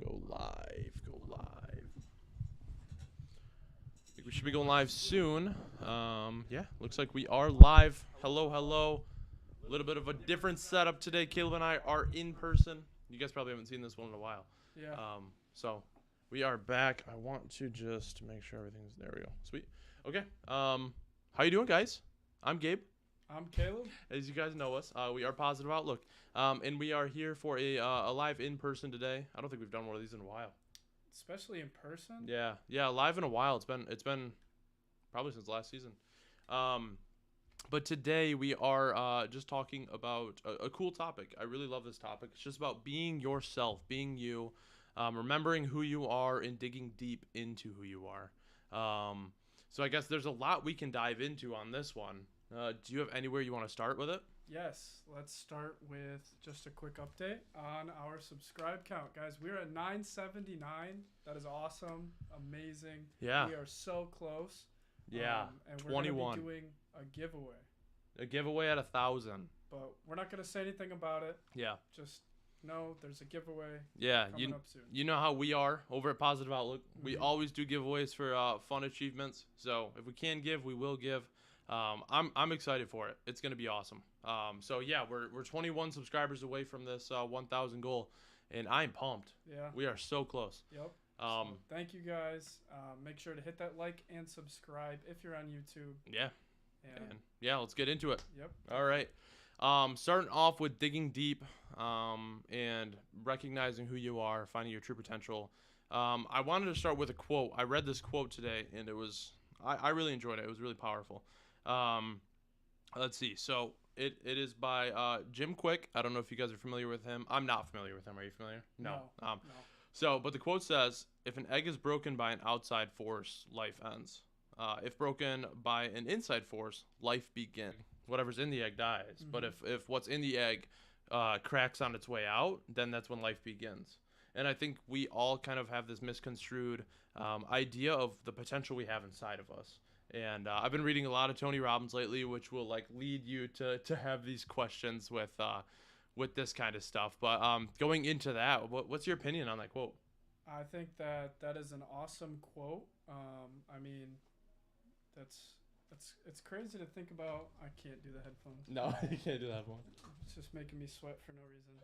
Go live. Go live. I think we should be going live soon. Yeah, looks like we are live. Hello, hello. A little bit of a different setup today. Caleb and I are in person. You guys probably haven't seen this one in a while. Yeah. So we are back. I want to just make sure everything's there. We go. Sweet. Okay. How you doing, guys? I'm Gabe. I'm Caleb. As you guys know us, we are Positive Outlook, and we are here for a live in person today. I don't think we've done one of these in a while. Especially in person? Yeah, live in a while. It's been probably since last season. But today we are just talking about a cool topic. I really love this topic. It's just about being yourself, being you, remembering who you are, and digging deep into who you are. So I guess there's a lot we can dive into on this one. Do you have anywhere you want to start with it? Yes. Let's start with just a quick update on our subscribe count. Guys, we're at 979. That is awesome. Amazing. Yeah. We are so close. Yeah. And we're 21. going to be doing a giveaway. A giveaway at 1,000. But we're not going to say anything about it. Yeah. Just know there's a giveaway coming up soon. You know how we are over at Positive Outlook. Mm-hmm. We always do giveaways for fun achievements. So if we can give, we will give. I'm excited for it. It's gonna be awesome. So yeah, we're 21 subscribers away from this 1,000 goal, and I'm pumped. Yeah. We are so close. Yep. So thank you guys. Make sure to hit that like and subscribe if you're on YouTube. Yeah. And yeah, let's get into it. Yep. All right. Starting off with digging deep and recognizing who you are, finding your true potential. I wanted to start with a quote. I read this quote today, and I really enjoyed it. It was really powerful. Let's see. So it is by Jim Quick. I don't know if you guys are familiar with him. I'm not familiar with him. Are you familiar? No. No. So, but the quote says, if an egg is broken by an outside force, life ends. If broken by an inside force, life begins. Whatever's in the egg dies. Mm-hmm. But if what's in the egg cracks on its way out, then that's when life begins. And I think we all kind of have this misconstrued idea of the potential we have inside of us. And I've been reading a lot of Tony Robbins lately, which will like lead you to have these questions with this kind of stuff. But going into that, what's your opinion on that quote? I think that is an awesome quote. I mean, it's crazy to think about. I can't do the headphones. No, you can't do the headphones. It's just making me sweat for no reason.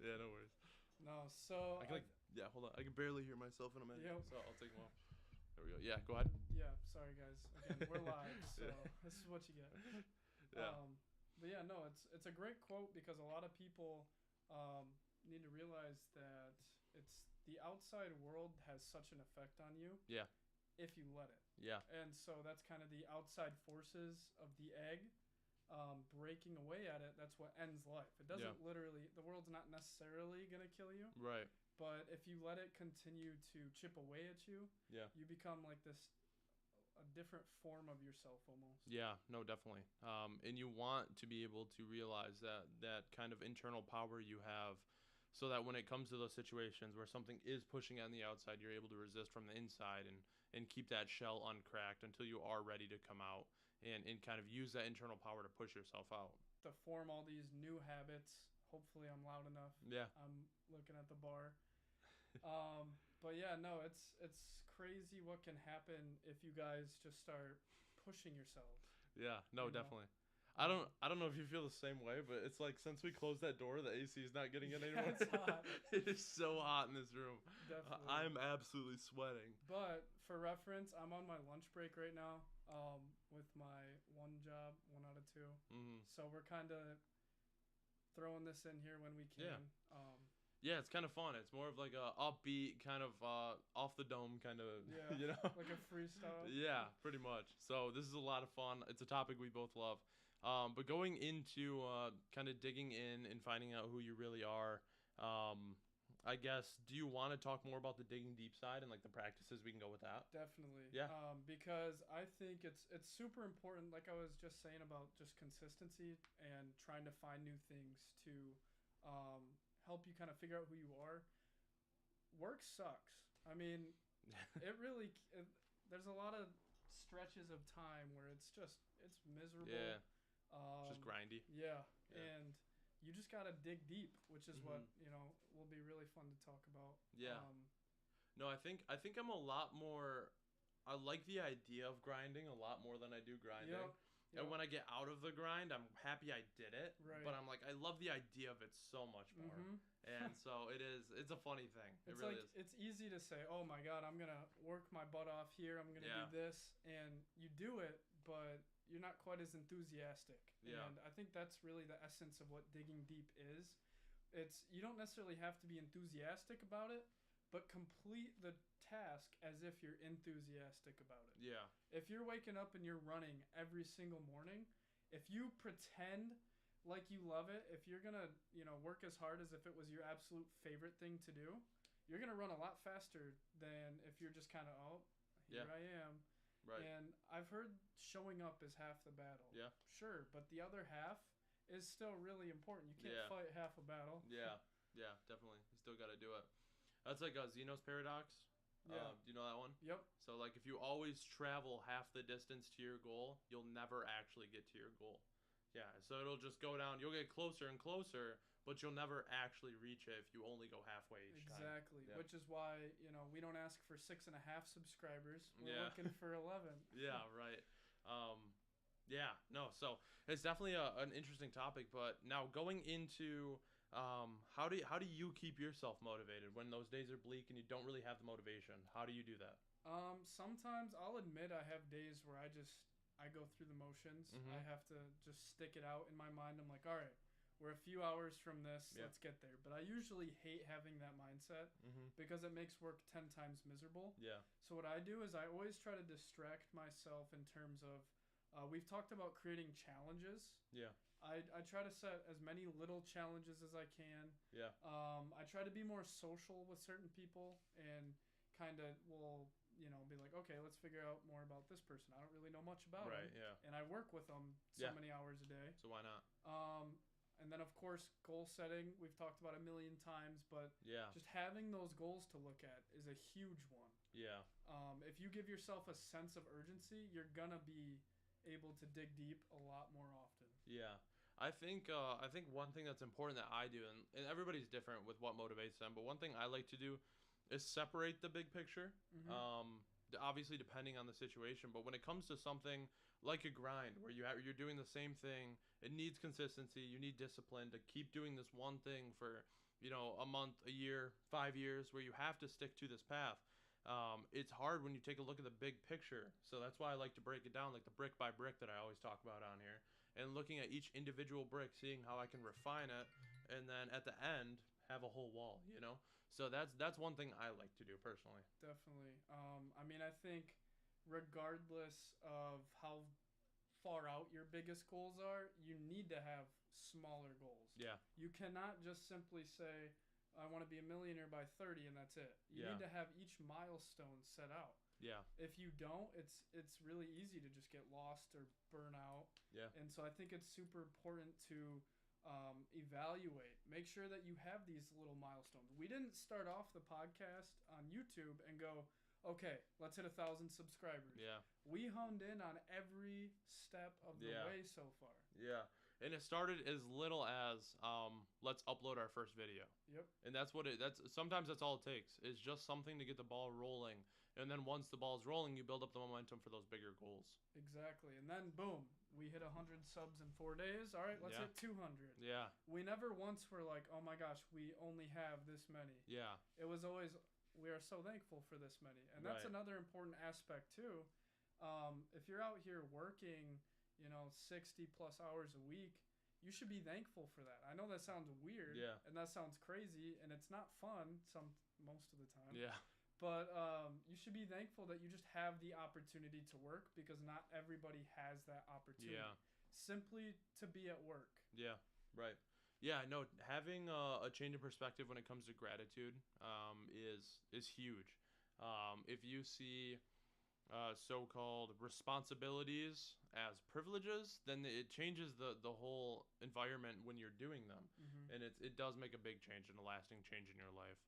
Yeah, no worries. No, so hold on. I can barely hear myself in a minute. Yep. So I'll take them off. There we go. Yeah, go ahead. Yeah, sorry guys. Again, we're live, so this is what you get. Yeah. But yeah, no, it's a great quote because a lot of people need to realize that it's the outside world has such an effect on you. Yeah. If you let it. Yeah. And so that's kind of the outside forces of the egg breaking away at it. That's what ends life. It doesn't literally, the world's not necessarily going to kill you. Right. But if you let it continue to chip away at you, you become like a different form of yourself almost. Yeah, no, definitely. And you want to be able to realize that kind of internal power you have, so that when it comes to those situations where something is pushing on the outside, you're able to resist from the inside and keep that shell uncracked until you are ready to come out and kind of use that internal power to push yourself out. To form all these new habits. Hopefully I'm loud enough. Yeah. I'm looking at the bar. But yeah, no, it's crazy what can happen if you guys just start pushing yourselves. Yeah, no, definitely. I don't know if you feel the same way, but it's like since we closed that door, the AC is not getting in anymore. It's hot. It is so hot in this room. Definitely. I'm absolutely sweating. But for reference, I'm on my lunch break right now with my one job, 1 out of 2. Mm-hmm. So we're kind of throwing this in here when we can. Yeah, it's kind of fun. It's more of like a upbeat, kind of off the dome kind of, you know? Like a freestyle. Yeah, pretty much. So this is a lot of fun. It's a topic we both love. But going into kind of digging in and finding out who you really are, I guess, do you want to talk more about the digging deep side and like the practices? We can go with that. Definitely. Yeah. Because I think it's super important, like I was just saying about just consistency and trying to find new things to help you kind of figure out who you are. Work sucks. I mean, there's a lot of stretches of time where it's miserable. Yeah. Just grindy. Yeah. And you just got to dig deep, which is what, will be really fun to talk about. Yeah. No, I think I'm a lot more. I like the idea of grinding a lot more than I do grinding. Yep. And when I get out of the grind, I'm happy I did it. Right. But I'm like, I love the idea of it so much more. Mm-hmm. And so it's a funny thing. It It's really like is. it's easy to say, "Oh my God, I'm gonna work my butt off here. I'm gonna Yeah. do this," and you do it, but you're not quite as enthusiastic. Yeah. And I think that's really the essence of what digging deep is. It's you don't necessarily have to be enthusiastic about it, but complete the task as if you're enthusiastic about it. Yeah. If you're waking up and you're running every single morning, if you pretend like you love it, if you're gonna, work as hard as if it was your absolute favorite thing to do, you're gonna run a lot faster than if you're just kind of, oh, here Yeah. I am. Right. And I've heard showing up is half the battle. Yeah. Sure, but the other half is still really important. You can't Yeah. fight half a battle. Yeah. Yeah. Definitely. You still got to do it. That's like Zeno's paradox. Yeah. Do you know that one? Yep. So like if you always travel half the distance to your goal, you'll never actually get to your goal. Yeah, so it'll just go down. You'll get closer and closer, but you'll never actually reach it if you only go halfway each time. Exactly. Yeah. Which is why, we don't ask for 6.5 subscribers. We're Yeah. looking for 11. Yeah, right. Yeah, no, so it's definitely an interesting topic, but now going into how do you keep yourself motivated when those days are bleak and you don't really have the motivation? How do you do that? Sometimes I'll admit I have days where I go through the motions. Mhm. I have to just stick it out in my mind. I'm like, all right, we're a few hours from this. Yeah. Let's get there. But I usually hate having that mindset Mhm. because it makes work 10 times miserable. Yeah. So what I do is I always try to distract myself in terms of, we've talked about creating challenges. Yeah. I try to set as many little challenges as I can. Yeah. I try to be more social with certain people and kind of will, be like, okay, let's figure out more about this person. I don't really know much about Right, them. yeah. And I work with them so Yeah. many hours a day. So why not? And then, of course, goal setting. We've talked about a million times, but Yeah. just having those goals to look at is a huge one. Yeah. If you give yourself a sense of urgency, you're going to be able to dig deep a lot more often. Yeah. I think one thing that's important that I do, and everybody's different with what motivates them, but one thing I like to do is separate the big picture. Mhm. Obviously depending on the situation, but when it comes to something like a grind where you're doing the same thing, it needs consistency. You need discipline to keep doing this one thing for a month, a year, 5 years, where you have to stick to this path. It's hard when you take a look at the big picture. So that's why I like to break it down, like the brick by brick that I always talk about on here, and looking at each individual brick, seeing how I can refine it, and then at the end have a whole wall. So that's one thing I like to do personally. Definitely. I think regardless of how far out your biggest goals are, you need to have smaller goals. Yeah. You cannot just simply say, I want to be a millionaire by 30 and that's it. You Yeah. need to have each milestone set out. Yeah. If you don't, it's really easy to just get lost or burn out. Yeah. And so I think it's super important to evaluate. Make sure that you have these little milestones. We didn't start off the podcast on YouTube and go, okay, let's hit 1,000 subscribers. Yeah. We honed in on every step of the Yeah. way so far. Yeah. And it started as little as let's upload our first video. Yep. And sometimes that's all it takes. Is just something to get the ball rolling. And then once the ball's rolling, you build up the momentum for those bigger goals. Exactly. And then boom, we hit 100 subs in 4 days. All right, let's Yeah. hit 200. Yeah. We never once were like, oh my gosh, we only have this many. Yeah. It was always, we are so thankful for this many. And that's Right. another important aspect too. If you're out here working, 60 plus hours a week, you should be thankful for that. I know that sounds weird. Yeah. And that sounds crazy, and it's not fun most of the time. Yeah. But you should be thankful that you just have the opportunity to work, because not everybody has that opportunity. Yeah. Simply to be at work. Yeah. Right. Yeah. No. Having a change of perspective when it comes to gratitude is huge. If you see so-called responsibilities as privileges, then it changes the whole environment when you're doing them, and it does make a big change and a lasting change in your life.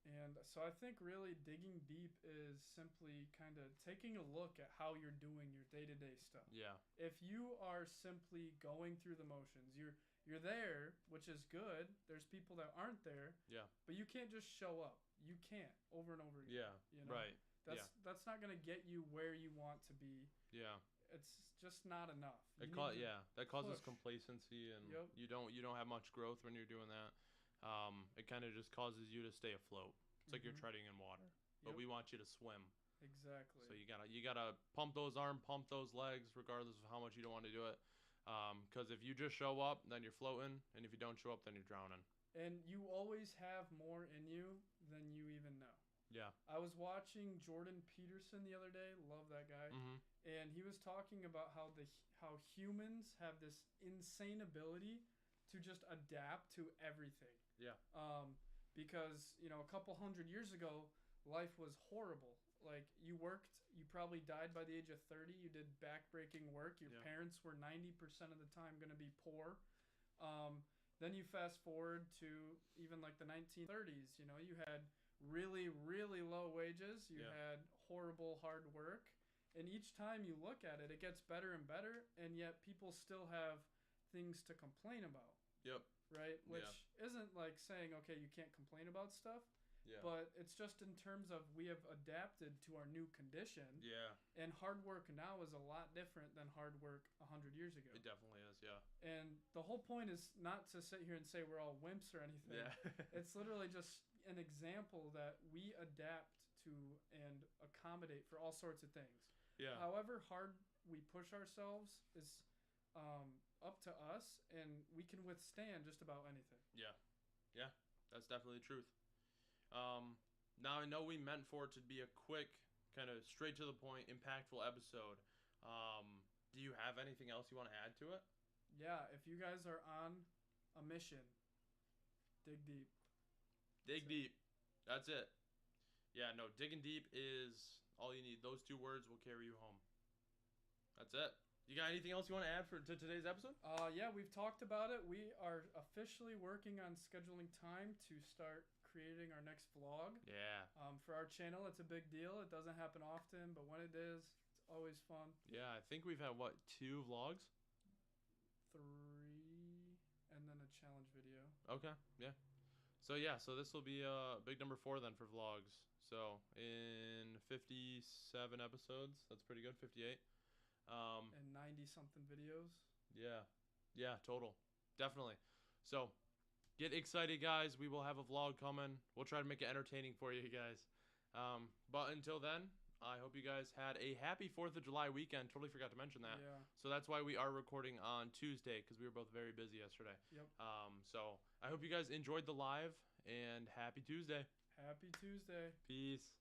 And so I think really digging deep is simply kind of taking a look at how you're doing your day-to-day stuff. Yeah. If you are simply going through the motions, you're there, which is good. There's people that aren't there. Yeah. But you can't just show up. You can't over and over again. Yeah. You know? Right. That's not gonna get you where you want to be. Yeah. It's just not enough. That causes push. complacency, and Yep. you don't have much growth when you're doing that. It kind of just causes you to stay afloat. It's like you're treading in water, but Yep. we want you to swim. Exactly. So you gotta pump those arms, pump those legs, regardless of how much you don't want to do it. Because if you just show up, then you're floating, and if you don't show up, then you're drowning. And you always have more in you than you even know. Yeah. I was watching Jordan Peterson the other day. Love that guy. Mm-hmm. And he was talking about how humans have this insane ability to just adapt to everything. Yeah. Because a couple hundred years ago, life was horrible. Like you probably died by the age of 30. You did backbreaking work. Your parents were 90% of the time going to be poor. Then you fast forward to even like the 1930s. You had really, really low wages. You had horrible hard work. And each time you look at it, it gets better and better. And yet people still have things to complain about. Yep. Right? Which isn't like saying, okay, you can't complain about stuff. Yeah. But it's just in terms of we have adapted to our new condition. Yeah. And hard work now is a lot different than hard work 100 years ago. It definitely is, yeah. And the whole point is not to sit here and say we're all wimps or anything. Yeah. It's literally just an example that we adapt to and accommodate for all sorts of things. Yeah. However hard we push ourselves is up to us, and we can withstand just about anything. Yeah. Yeah, that's definitely the truth. Now I know we meant for it to be a quick, kind of straight to the point, impactful episode. Do you have anything else you want to add to it? Yeah, if you guys are on a mission, dig deep. Dig deep. That's it. Yeah, no, digging deep is all you need. Those two words will carry you home. That's it. You got anything else you want to add to today's episode? Yeah, we've talked about it. We are officially working on scheduling time to start creating our next vlog. Yeah. For our channel, it's a big deal. It doesn't happen often, but when it is, it's always fun. Yeah, I think we've had, 2 vlogs? 3, and then a challenge video. Okay, yeah. So this will be big number 4 then for vlogs. So in 57 episodes, that's pretty good, 58. And 90-something videos. Yeah, total. Definitely. So get excited, guys. We will have a vlog coming. We'll try to make it entertaining for you guys. But until then, I hope you guys had a happy 4th of July weekend. Totally forgot to mention that. Yeah. So that's why we are recording on Tuesday, because we were both very busy yesterday. Yep. So I hope you guys enjoyed the live, and happy Tuesday. Happy Tuesday. Peace.